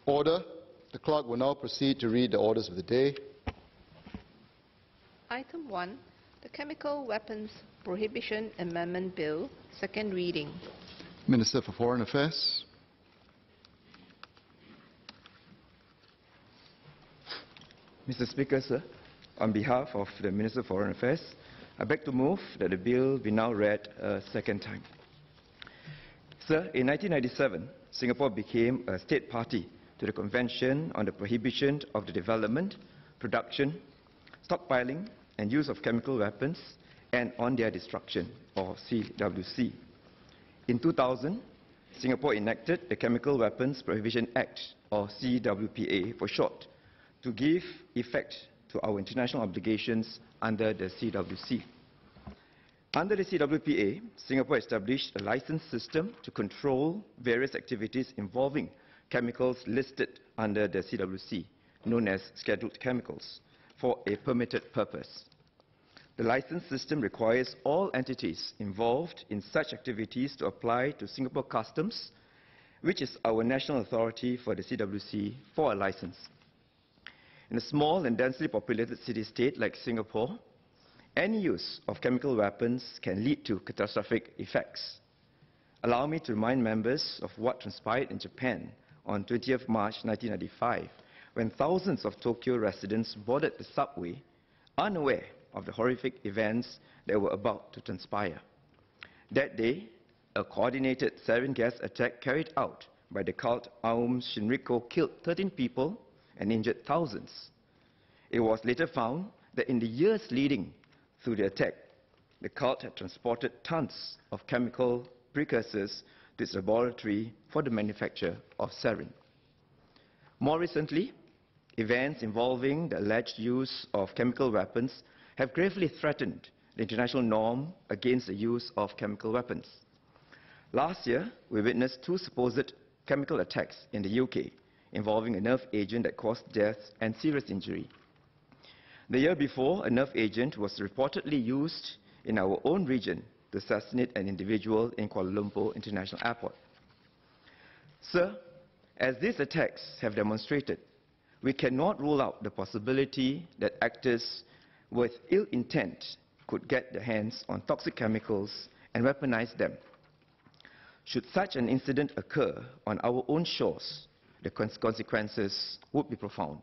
Order. The clerk will now proceed to read the orders of the day. Item 1, the Chemical Weapons Prohibition Amendment Bill, second reading. Minister for Foreign Affairs. Mr. Speaker, sir, on behalf of the Minister for Foreign Affairs, I beg to move that the bill be now read a second time. Sir, in 1997, Singapore became a state party to the Convention on the Prohibition of the Development, Production, Stockpiling and Use of Chemical Weapons and on their destruction, or CWC. In 2000, Singapore enacted the Chemical Weapons Prohibition Act, or CWPA for short, to give effect to our international obligations under the CWC. Under the CWPA, Singapore established a license system to control various activities involving chemicals listed under the CWC, known as scheduled chemicals, for a permitted purpose. The license system requires all entities involved in such activities to apply to Singapore Customs, which is our national authority for the CWC, for a license. In a small and densely populated city-state like Singapore, any use of chemical weapons can lead to catastrophic effects. Allow me to remind members of what transpired in Japan on 20th March 1995, when thousands of Tokyo residents boarded the subway, unaware of the horrific events that were about to transpire. That day, a coordinated sarin gas attack carried out by the cult Aum Shinrikyo killed 13 people and injured thousands. It was later found that in the years leading to the attack, the cult had transported tons of chemical precursors to its laboratory for the manufacture of sarin. More recently, events involving the alleged use of chemical weapons have gravely threatened the international norm against the use of chemical weapons. Last year, we witnessed 2 supposed chemical attacks in the UK involving a nerve agent that caused death and serious injury. The year before, a nerve agent was reportedly used in our own region to assassinate an individual in Kuala Lumpur International Airport. Sir, as these attacks have demonstrated, we cannot rule out the possibility that actors with ill intent could get their hands on toxic chemicals and weaponize them. Should such an incident occur on our own shores, the consequences would be profound.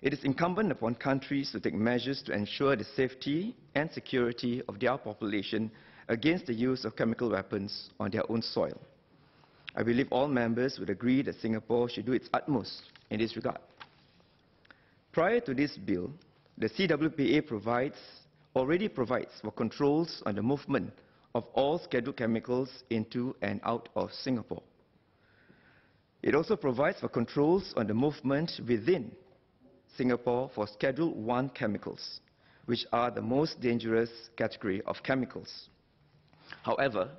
It is incumbent upon countries to take measures to ensure the safety and security of their population against the use of chemical weapons on their own soil. I believe all members would agree that Singapore should do its utmost in this regard. Prior to this bill, the CWPA already provides for controls on the movement of all scheduled chemicals into and out of Singapore. It also provides for controls on the movement within Singapore for Schedule 1 chemicals, which are the most dangerous category of chemicals. However,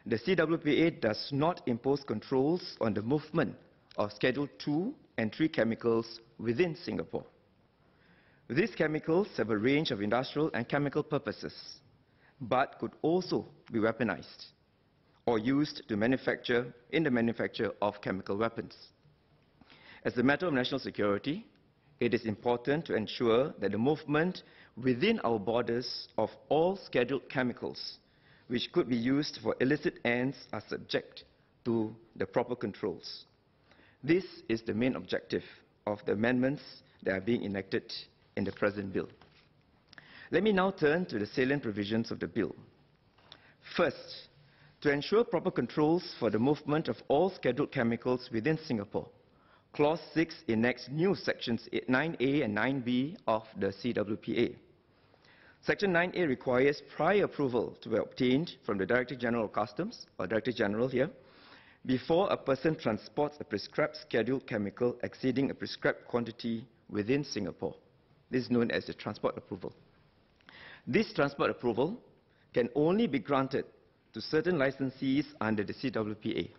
the CWPA does not impose controls on the movement of Schedule 2 and 3 chemicals within Singapore. These chemicals have a range of industrial and chemical purposes, but could also be weaponized or used to manufacture of chemical weapons. As a matter of national security, it is important to ensure that the movement within our borders of all scheduled chemicals, which could be used for illicit ends, are subject to the proper controls. This is the main objective of the amendments that are being enacted in the present bill. Let me now turn to the salient provisions of the bill. First, to ensure proper controls for the movement of all scheduled chemicals within Singapore, Clause 6 enacts new Sections 9A and 9B of the CWPA. Section 9A requires prior approval to be obtained from the Director General of Customs, or Director General here, before a person transports a prescribed scheduled chemical exceeding a prescribed quantity within Singapore. This is known as the transport approval. This transport approval can only be granted to certain licensees under the CWPA.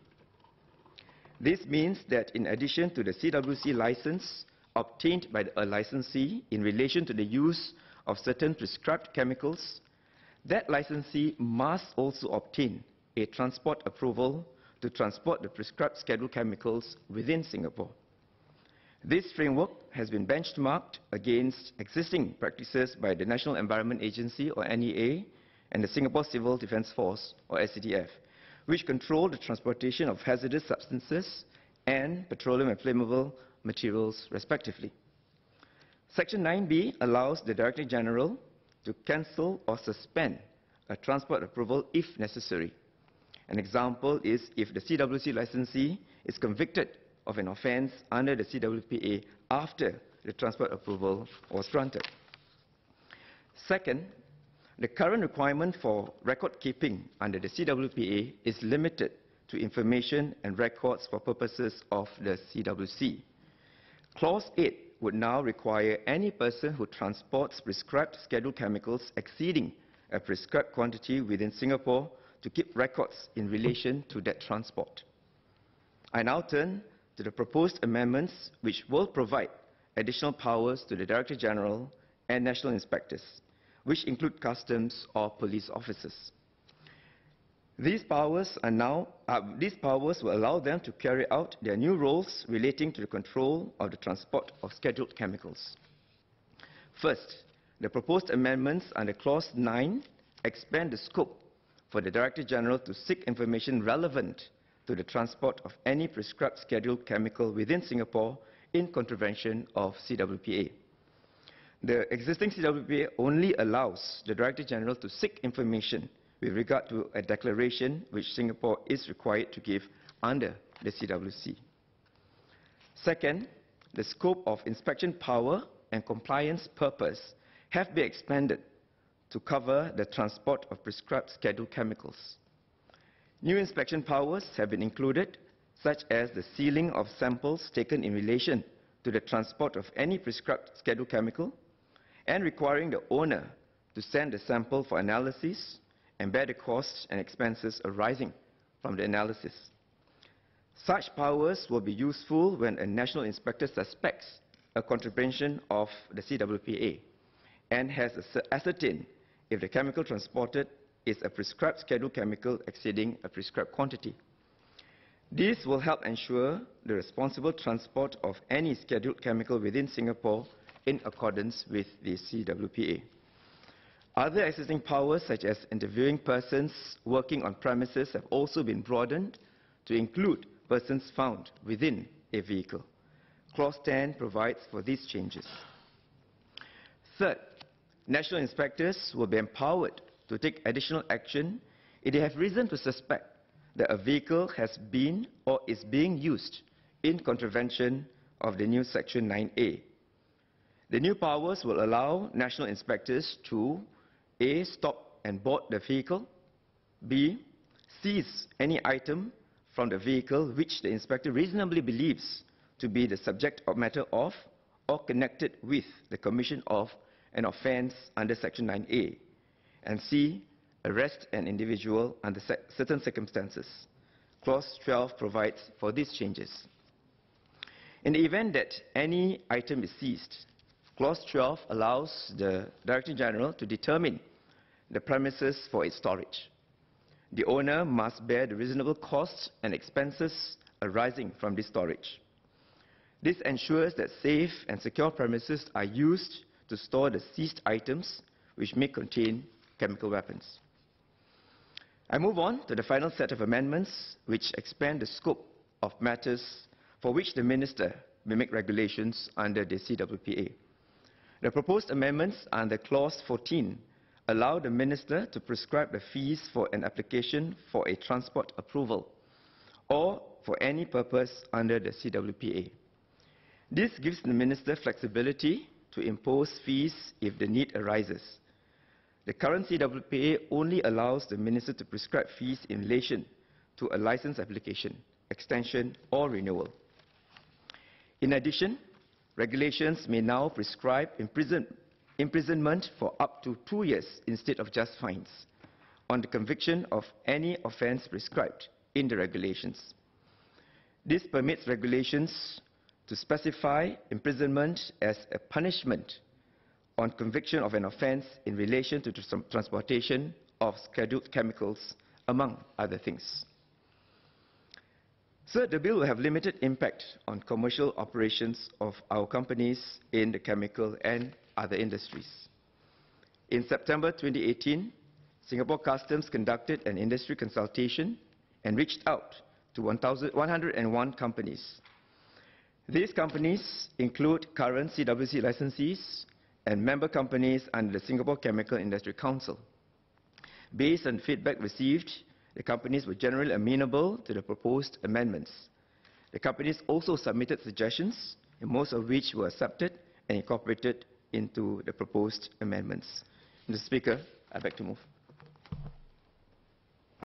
This means that in addition to the CWC license obtained by a licensee in relation to the use of certain prescribed chemicals, that licensee must also obtain a transport approval to transport the prescribed scheduled chemicals within Singapore. This framework has been benchmarked against existing practices by the National Environment Agency, or NEA, and the Singapore Civil Defence Force, or SCDF, which control the transportation of hazardous substances and petroleum and flammable materials, respectively. Section 9B allows the Director General to cancel or suspend a transport approval if necessary. An example is if the CWC licensee is convicted of an offence under the CWPA after the transport approval was granted. Second, the current requirement for record keeping under the CWPA is limited to information and records for purposes of the CWC. Clause 8 would now require any person who transports prescribed scheduled chemicals exceeding a prescribed quantity within Singapore to keep records in relation to that transport. I now turn to the proposed amendments which will provide additional powers to the Director General and National Inspectors, which include customs or police officers. These powers will allow them to carry out their new roles relating to the control of the transport of scheduled chemicals. First, the proposed amendments under Clause 9 expand the scope for the Director General to seek information relevant to the transport of any prescribed scheduled chemical within Singapore in contravention of CWPA. The existing CWPA only allows the Director General to seek information with regard to a declaration which Singapore is required to give under the CWC. Second, the scope of inspection power and compliance purpose have been expanded to cover the transport of prescribed scheduled chemicals. New inspection powers have been included, such as the sealing of samples taken in relation to the transport of any prescribed scheduled chemical, and requiring the owner to send the sample for analysis and bear the costs and expenses arising from the analysis. Such powers will be useful when a national inspector suspects a contravention of the CWPA and has ascertained if the chemical transported is a prescribed scheduled chemical exceeding a prescribed quantity. This will help ensure the responsible transport of any scheduled chemical within Singapore in accordance with the CWPA. Other existing powers, such as interviewing persons working on premises, have also been broadened to include persons found within a vehicle. Clause 10 provides for these changes. Third, national inspectors will be empowered to take additional action if they have reason to suspect that a vehicle has been or is being used in contravention of the new Section 9A. The new powers will allow national inspectors to A. Stop and board the vehicle, B. Seize any item from the vehicle which the inspector reasonably believes to be the subject matter of or connected with the commission of an offence under Section 9A, and C. Arrest an individual under certain circumstances. Clause 12 provides for these changes. In the event that any item is seized, Clause 12 allows the Director General to determine the premises for its storage. The owner must bear the reasonable costs and expenses arising from this storage. This ensures that safe and secure premises are used to store the seized items which may contain chemical weapons. I move on to the final set of amendments which expand the scope of matters for which the Minister may make regulations under the CWPA. The proposed amendments under Clause 14 allow the Minister to prescribe the fees for an application for a transport approval or for any purpose under the CWPA. This gives the Minister flexibility to impose fees if the need arises. The current CWPA only allows the Minister to prescribe fees in relation to a license application, extension or renewal. In addition, regulations may now prescribe imprisonment for up to 2 years instead of just fines on the conviction of any offence prescribed in the regulations. This permits regulations to specify imprisonment as a punishment on conviction of an offence in relation to transportation of scheduled chemicals, among other things. Sir, the bill will have limited impact on commercial operations of our companies in the chemical and other industries. In September 2018, Singapore Customs conducted an industry consultation and reached out to 101 companies. These companies include current CWC licensees and member companies under the Singapore Chemical Industry Council. Based on feedback received, the companies were generally amenable to the proposed amendments. The companies also submitted suggestions, most of which were accepted and incorporated into the proposed amendments. Mr. Speaker, I beg to move.